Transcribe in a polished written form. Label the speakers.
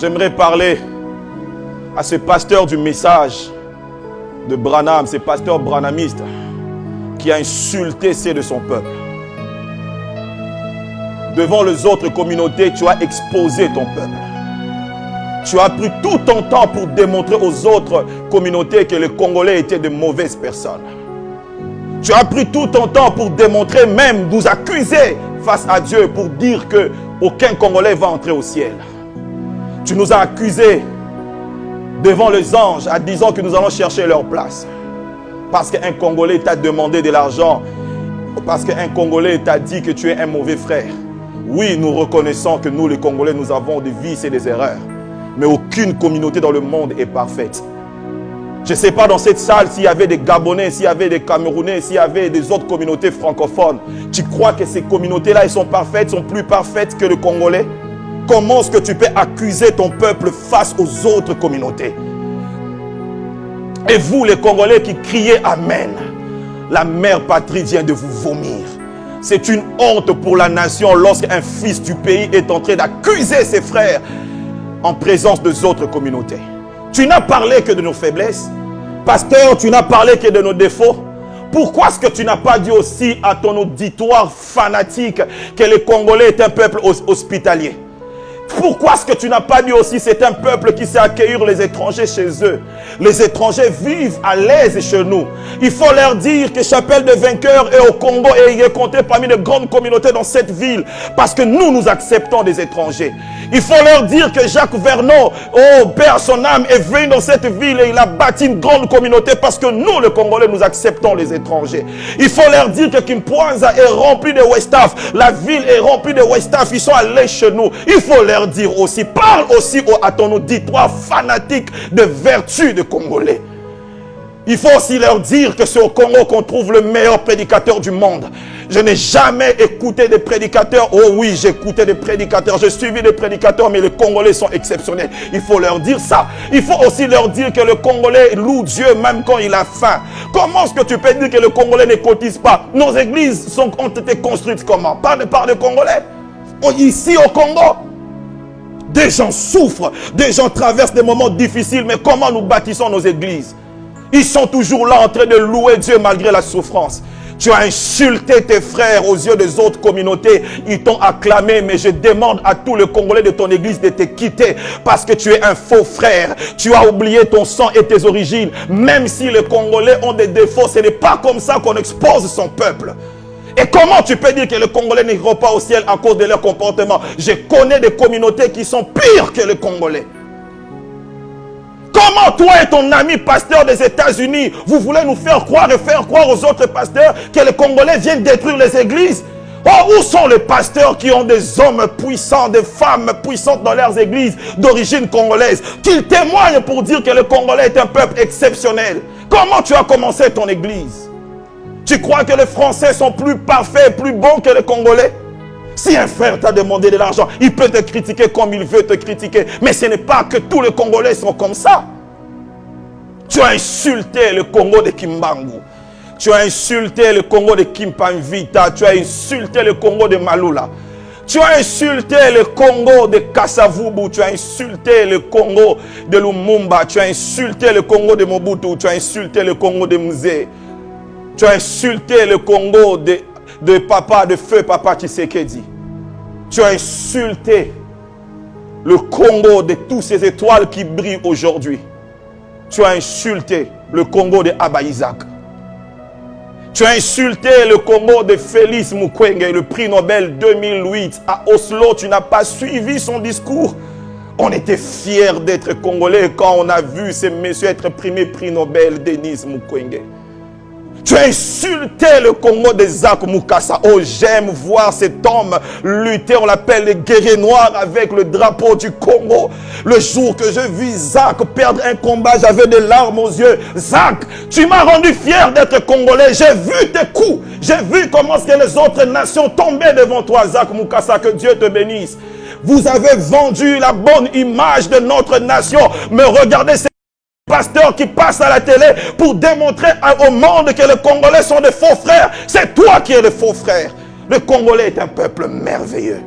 Speaker 1: J'aimerais parler à ce pasteur du message de Branham, ce pasteur branhamiste qui a insulté ceux de son peuple. Devant les autres communautés, tu as exposé ton peuple. Tu as pris tout ton temps pour démontrer aux autres communautés que les Congolais étaient de mauvaises personnes. Tu as pris tout ton temps pour démontrer, même nous accuser face à Dieu pour dire qu'aucun Congolais va entrer au ciel. Tu nous as accusés devant les anges en disant que nous allons chercher leur place. Parce qu'un Congolais t'a demandé de l'argent. Parce qu'un Congolais t'a dit que tu es un mauvais frère. Oui, nous reconnaissons que nous les Congolais, nous avons des vices et des erreurs. Mais aucune communauté dans le monde est parfaite. Je ne sais pas dans cette salle s'il y avait des Gabonais, s'il y avait des Camerounais, s'il y avait des autres communautés francophones. Tu crois que ces communautés-là, elles sont parfaites, sont plus parfaites que les Congolais? Comment est-ce que tu peux accuser ton peuple face aux autres communautés? Et vous, les Congolais qui criez Amen, la mère patrie vient de vous vomir. C'est une honte pour la nation lorsqu'un fils du pays est en train d'accuser ses frères en présence des autres communautés. Tu n'as parlé que de nos faiblesses. Pasteur, tu n'as parlé que de nos défauts. Pourquoi est-ce que tu n'as pas dit aussi à ton auditoire fanatique que les Congolais est un peuple hospitalier? Pourquoi est-ce que tu n'as pas dit aussi c'est un peuple qui sait accueillir les étrangers chez eux? Les étrangers vivent à l'aise chez nous. Il faut leur dire que Chapelle des Vainqueurs est au Congo et il est compté parmi de grandes communautés dans cette ville parce que nous acceptons des étrangers. Il faut leur dire que Jacques Vernon, oh Père, son âme est venu dans cette ville et il a bâti une grande communauté parce que nous, les Congolais, nous acceptons les étrangers. Il faut leur dire que Kimpwanza est rempli de Westaf. La ville est remplie de Westaf. Ils sont allés chez nous. Il faut leur dire aussi, parle aussi à ton auditoire fanatique de vertu de Congolais. Il faut aussi leur dire que c'est au Congo qu'on trouve le meilleur prédicateur du monde. Je n'ai jamais écouté des prédicateurs. Oh oui, j'ai écouté des prédicateurs. J'ai suivi des prédicateurs, mais les Congolais sont exceptionnels. Il faut leur dire ça. Il faut aussi leur dire que le Congolais loue Dieu même quand il a faim. Comment est-ce que tu peux dire que le Congolais ne cotise pas? Nos églises ont été construites comment? Par des Congolais. Ici au Congo, des gens souffrent, des gens traversent des moments difficiles, mais comment nous bâtissons nos églises? Ils sont toujours là en train de louer Dieu malgré la souffrance. Tu as insulté tes frères aux yeux des autres communautés. Ils t'ont acclamé, mais je demande à tous les Congolais de ton église de te quitter parce que tu es un faux frère. Tu as oublié ton sang et tes origines. Même si les Congolais ont des défauts, ce n'est pas comme ça qu'on expose son peuple. Et comment tu peux dire que les Congolais n'iront pas au ciel à cause de leur comportement? Je connais des communautés qui sont pires que les Congolais. Comment toi et ton ami pasteur des États-Unis, vous voulez nous faire croire et faire croire aux autres pasteurs que les Congolais viennent détruire les églises? Oh, où sont les pasteurs qui ont des hommes puissants, des femmes puissantes dans leurs églises d'origine congolaise? Qu'ils témoignent pour dire que le Congolais est un peuple exceptionnel. Comment tu as commencé ton église? Tu crois que les Français sont plus parfaits, plus bons que les Congolais? Si un frère t'a demandé de l'argent, il peut te critiquer comme il veut te critiquer. Mais ce n'est pas que tous les Congolais sont comme ça. Tu as insulté le Congo de Kimbangu. Tu as insulté le Congo de Kimpanvita. Tu as insulté le Congo de Malula. Tu as insulté le Congo de Kassavubu. Tu as insulté le Congo de Lumumba. Tu as insulté le Congo de Mobutu. Tu as insulté le Congo de Mzee. Tu as insulté le Congo de feu papa Tshisekedi. Tu as insulté le Congo de toutes ces étoiles qui brillent aujourd'hui. Tu as insulté le Congo de Abba Isaac. Tu as insulté le Congo de Félix Mukwege, le prix Nobel 2008. À Oslo, tu n'as pas suivi son discours. On était fiers d'être Congolais quand on a vu ces messieurs être primés prix Nobel, Denis Mukwege. Tu as insulté le Congo de Zach Mukasa. Oh, j'aime voir cet homme lutter. On l'appelle le guerrier noir avec le drapeau du Congo. Le jour que je vis Zach perdre un combat, j'avais des larmes aux yeux. Zach, tu m'as rendu fier d'être Congolais. J'ai vu tes coups. J'ai vu comment est-ce que les autres nations tombaient devant toi, Zach Mukasa. Que Dieu te bénisse. Vous avez vendu la bonne image de notre nation. Mais regardez ces pasteurs qui passent à la télé pour démontrer au monde que les Congolais sont des faux frères. C'est toi qui es le faux frère. Le Congolais est un peuple merveilleux.